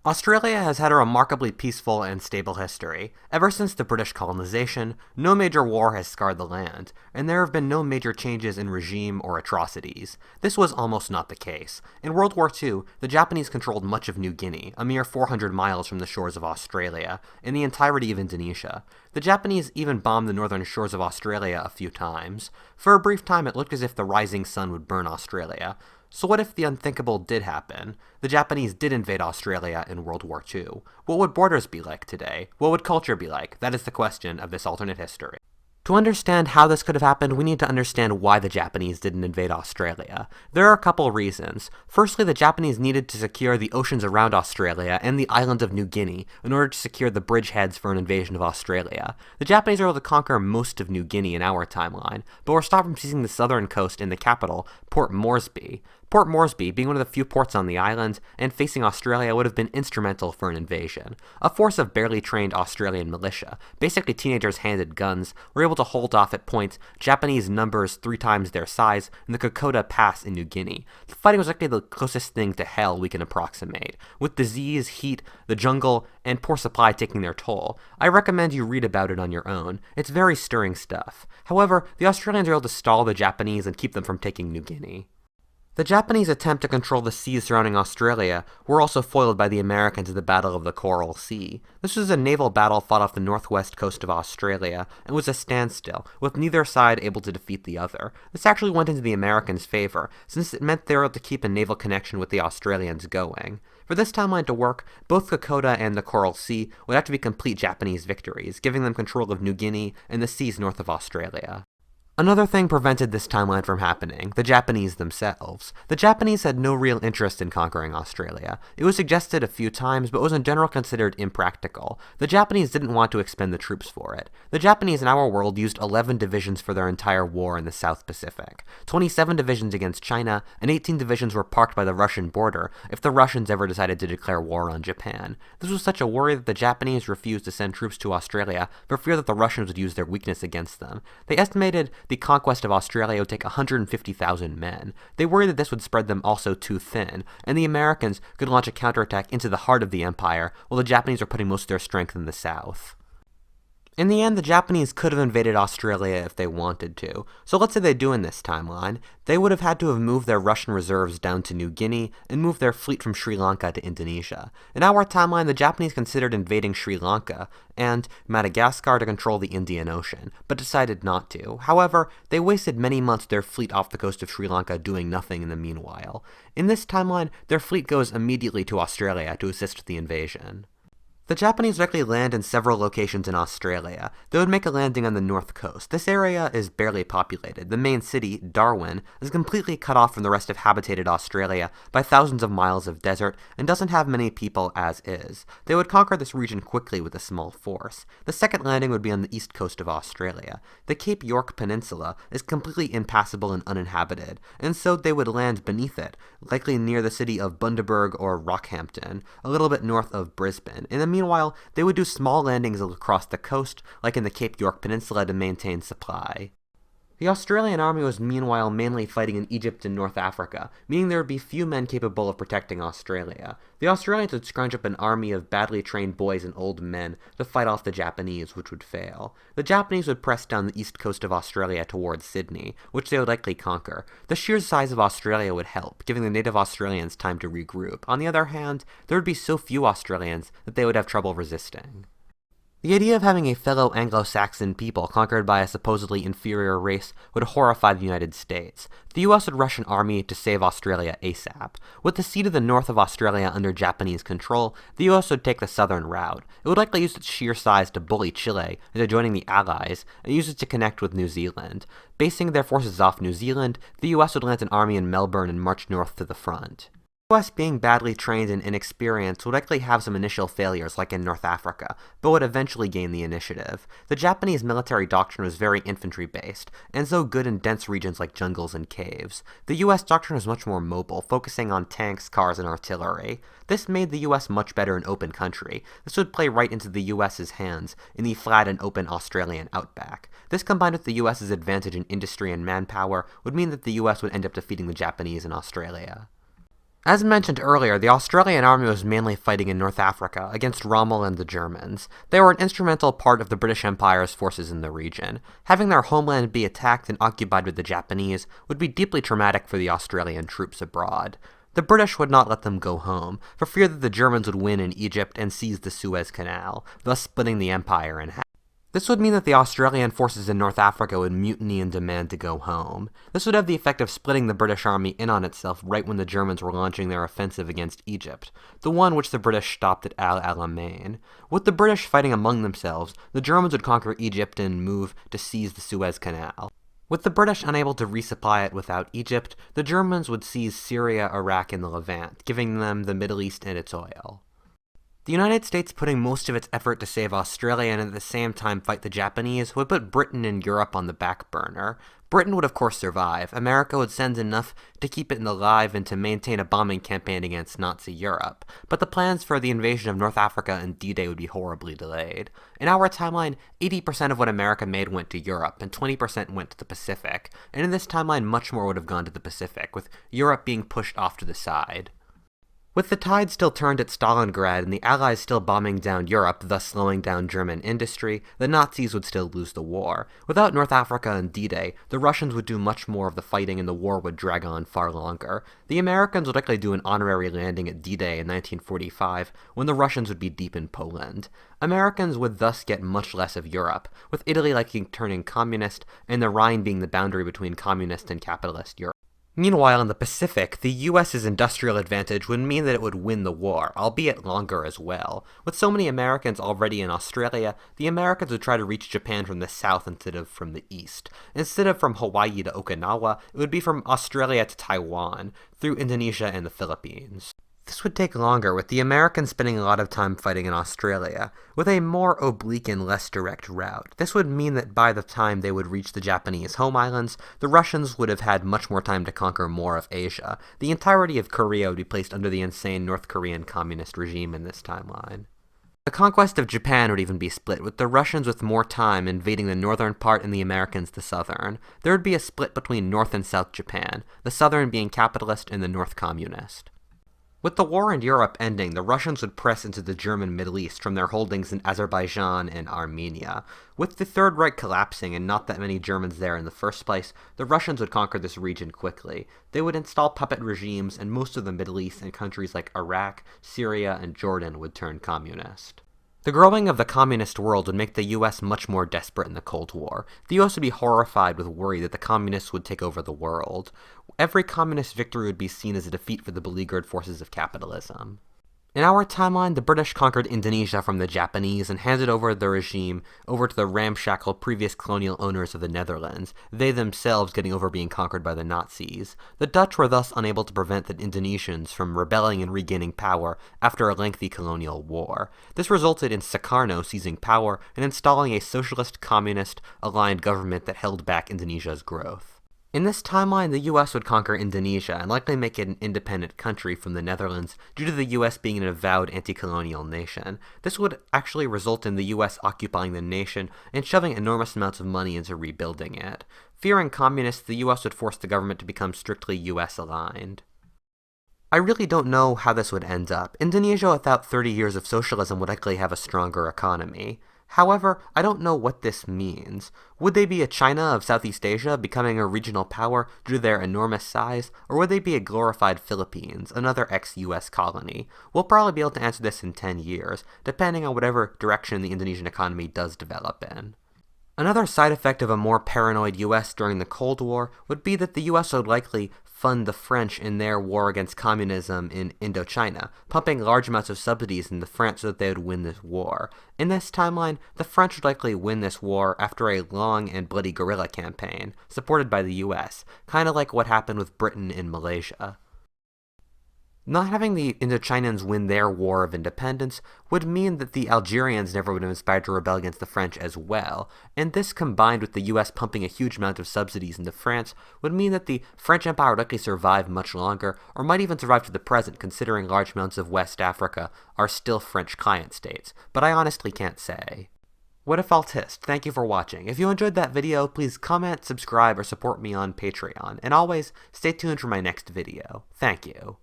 Australia has had a remarkably peaceful and stable history. Ever since the British colonization, no major war has scarred the land, and there have been no major changes in regime or atrocities. This was almost not the case. In World War II, the Japanese controlled much of New Guinea, a mere 400 miles from the shores of Australia, and the entirety of Indonesia. The Japanese even bombed the northern shores of Australia a few times. For a brief time, it looked as if the rising sun would burn Australia. So what if the unthinkable did happen? The Japanese did invade Australia in World War II. What would borders be like today? What would culture be like? That is the question of this alternate history. To understand how this could have happened, we need to understand why the Japanese didn't invade Australia. There are a couple reasons. Firstly, the Japanese needed to secure the oceans around Australia and the island of New Guinea in order to secure the bridgeheads for an invasion of Australia. The Japanese were able to conquer most of New Guinea in our timeline, but were stopped from seizing the southern coast and the capital, Port Moresby. Port Moresby, being one of the few ports on the island and facing Australia, would have been instrumental for an invasion. A force of barely trained Australian militia, basically teenagers handed guns, were able to hold off at points Japanese numbers 3 times their size in the Kokoda Pass in New Guinea. The fighting was likely the closest thing to hell we can approximate, with disease, heat, the jungle, and poor supply taking their toll. I recommend you read about it on your own. It's very stirring stuff. However, the Australians were able to stall the Japanese and keep them from taking New Guinea. The Japanese attempt to control the seas surrounding Australia were also foiled by the Americans in the Battle of the Coral Sea. This was a naval battle fought off the northwest coast of Australia and was a standstill, with neither side able to defeat the other. This actually went into the Americans' favor, since it meant they were able to keep a naval connection with the Australians going. For this timeline to work, both Kokoda and the Coral Sea would have to be complete Japanese victories, giving them control of New Guinea and the seas north of Australia. Another thing prevented this timeline from happening: the Japanese themselves. The Japanese had no real interest in conquering Australia. It was suggested a few times, but was in general considered impractical. The Japanese didn't want to expend the troops for it. The Japanese in our world used 11 divisions for their entire war in the South Pacific. 27 divisions against China, and 18 divisions were parked by the Russian border if the Russians ever decided to declare war on Japan. This was such a worry that the Japanese refused to send troops to Australia for fear that the Russians would use their weakness against them. They estimated the conquest of Australia would take 150,000 men. They worried that this would spread them also too thin, and the Americans could launch a counterattack into the heart of the empire, while the Japanese were putting most of their strength in the south. In the end, the Japanese could have invaded Australia if they wanted to. So let's say they do in this timeline. They would have had to have moved their Russian reserves down to New Guinea and moved their fleet from Sri Lanka to Indonesia. In our timeline, the Japanese considered invading Sri Lanka and Madagascar to control the Indian Ocean, but decided not to. However, they wasted many months their fleet off the coast of Sri Lanka doing nothing in the meanwhile. In this timeline, their fleet goes immediately to Australia to assist the invasion. The Japanese likely land in several locations in Australia. They would make a landing on the north coast. This area is barely populated. The main city, Darwin, is completely cut off from the rest of habitated Australia by thousands of miles of desert and doesn't have many people as is. They would conquer this region quickly with a small force. The second landing would be on the east coast of Australia. The Cape York Peninsula is completely impassable and uninhabited, and so they would land beneath it, likely near the city of Bundaberg or Rockhampton, a little bit north of Brisbane. In the meanwhile, they would do small landings across the coast, like in the Cape York Peninsula, to maintain supply. The Australian army was meanwhile mainly fighting in Egypt and North Africa, meaning there would be few men capable of protecting Australia. The Australians would scrounge up an army of badly trained boys and old men to fight off the Japanese, which would fail. The Japanese would press down the east coast of Australia towards Sydney, which they would likely conquer. The sheer size of Australia would help, giving the native Australians time to regroup. On the other hand, there would be so few Australians that they would have trouble resisting. The idea of having a fellow Anglo-Saxon people conquered by a supposedly inferior race would horrify the United States. The US would rush an army to save Australia ASAP. With the sea to the north of Australia under Japanese control, the US would take the southern route. It would likely use its sheer size to bully Chile into joining the Allies, and use it to connect with New Zealand. Basing their forces off New Zealand, the US would land an army in Melbourne and march north to the front. The US, being badly trained and inexperienced, would likely have some initial failures like in North Africa, but would eventually gain the initiative. The Japanese military doctrine was very infantry-based, and so good in dense regions like jungles and caves. The US doctrine was much more mobile, focusing on tanks, cars, and artillery. This made the US much better in open country. This would play right into the US's hands in the flat and open Australian outback. This, combined with the US's advantage in industry and manpower, would mean that the US would end up defeating the Japanese in Australia. As mentioned earlier, the Australian army was mainly fighting in North Africa against Rommel and the Germans. They were an instrumental part of the British Empire's forces in the region. Having their homeland be attacked and occupied by the Japanese would be deeply traumatic for the Australian troops abroad. The British would not let them go home, for fear that the Germans would win in Egypt and seize the Suez Canal, thus splitting the empire in half. This would mean that the Australian forces in North Africa would mutiny and demand to go home. This would have the effect of splitting the British army in on itself right when the Germans were launching their offensive against Egypt, the one which the British stopped at Al Alamein. With the British fighting among themselves, the Germans would conquer Egypt and move to seize the Suez Canal. With the British unable to resupply it without Egypt, the Germans would seize Syria, Iraq, and the Levant, giving them the Middle East and its oil. The United States putting most of its effort to save Australia and at the same time fight the Japanese would put Britain and Europe on the back burner. Britain would of course survive. America would send enough to keep it alive and to maintain a bombing campaign against Nazi Europe. But the plans for the invasion of North Africa and D-Day would be horribly delayed. In our timeline, 80% of what America made went to Europe, and 20% went to the Pacific. And in this timeline, much more would have gone to the Pacific, with Europe being pushed off to the side. With the tide still turned at Stalingrad and the Allies still bombing down Europe, thus slowing down German industry, the Nazis would still lose the war. Without North Africa and D-Day, the Russians would do much more of the fighting and the war would drag on far longer. The Americans would likely do an honorary landing at D-Day in 1945, when the Russians would be deep in Poland. Americans would thus get much less of Europe, with Italy likely turning communist and the Rhine being the boundary between communist and capitalist Europe. Meanwhile, in the Pacific, the US's industrial advantage would mean that it would win the war, albeit longer as well. With so many Americans already in Australia, the Americans would try to reach Japan from the south instead of from the east. Instead of from Hawaii to Okinawa, it would be from Australia to Taiwan, through Indonesia and the Philippines. This would take longer, with the Americans spending a lot of time fighting in Australia, with a more oblique and less direct route. This would mean that by the time they would reach the Japanese home islands, the Russians would have had much more time to conquer more of Asia. The entirety of Korea would be placed under the insane North Korean communist regime in this timeline. The conquest of Japan would even be split, with the Russians with more time invading the northern part and the Americans the southern. There would be a split between North and South Japan, the southern being capitalist and the North communist. With the war in Europe ending, the Russians would press into the German Middle East from their holdings in Azerbaijan and Armenia. With the Third Reich collapsing and not that many Germans there in the first place, the Russians would conquer this region quickly. They would install puppet regimes, and most of the Middle East and countries like Iraq, Syria, and Jordan would turn communist. The growing of the communist world would make the US much more desperate in the Cold War. The US would be horrified with worry that the communists would take over the world. Every communist victory would be seen as a defeat for the beleaguered forces of capitalism. In our timeline, the British conquered Indonesia from the Japanese and handed over the regime over to the ramshackle previous colonial owners of the Netherlands, they themselves getting over being conquered by the Nazis. The Dutch were thus unable to prevent the Indonesians from rebelling and regaining power after a lengthy colonial war. This resulted in Sukarno seizing power and installing a socialist, communist, aligned government that held back Indonesia's growth. In this timeline, the US would conquer Indonesia and likely make it an independent country from the Netherlands due to the US being an avowed anti-colonial nation. This would actually result in the US occupying the nation and shoving enormous amounts of money into rebuilding it. Fearing communists, the US would force the government to become strictly US aligned. I really don't know how this would end up. Indonesia without 30 years of socialism would likely have a stronger economy. However, I don't know what this means. Would they be a China of Southeast Asia, becoming a regional power due to their enormous size, or would they be a glorified Philippines, another ex-US colony? We'll probably be able to answer this in 10 years, depending on whatever direction the Indonesian economy does develop in. Another side effect of a more paranoid US during the Cold War would be that the US would likely fund the French in their war against communism in Indochina, pumping large amounts of subsidies into France so that they would win this war. In this timeline, the French would likely win this war after a long and bloody guerrilla campaign, supported by the US, kind of like what happened with Britain in Malaysia. Not having the Indochinans win their war of independence would mean that the Algerians never would have inspired to rebel against the French as well, and this combined with the US pumping a huge amount of subsidies into France would mean that the French Empire would likely survive much longer, or might even survive to the present considering large amounts of West Africa are still French client states, but I honestly can't say. What a Faltist, thank you for watching. If you enjoyed that video, please comment, subscribe, or support me on Patreon, and always stay tuned for my next video. Thank you.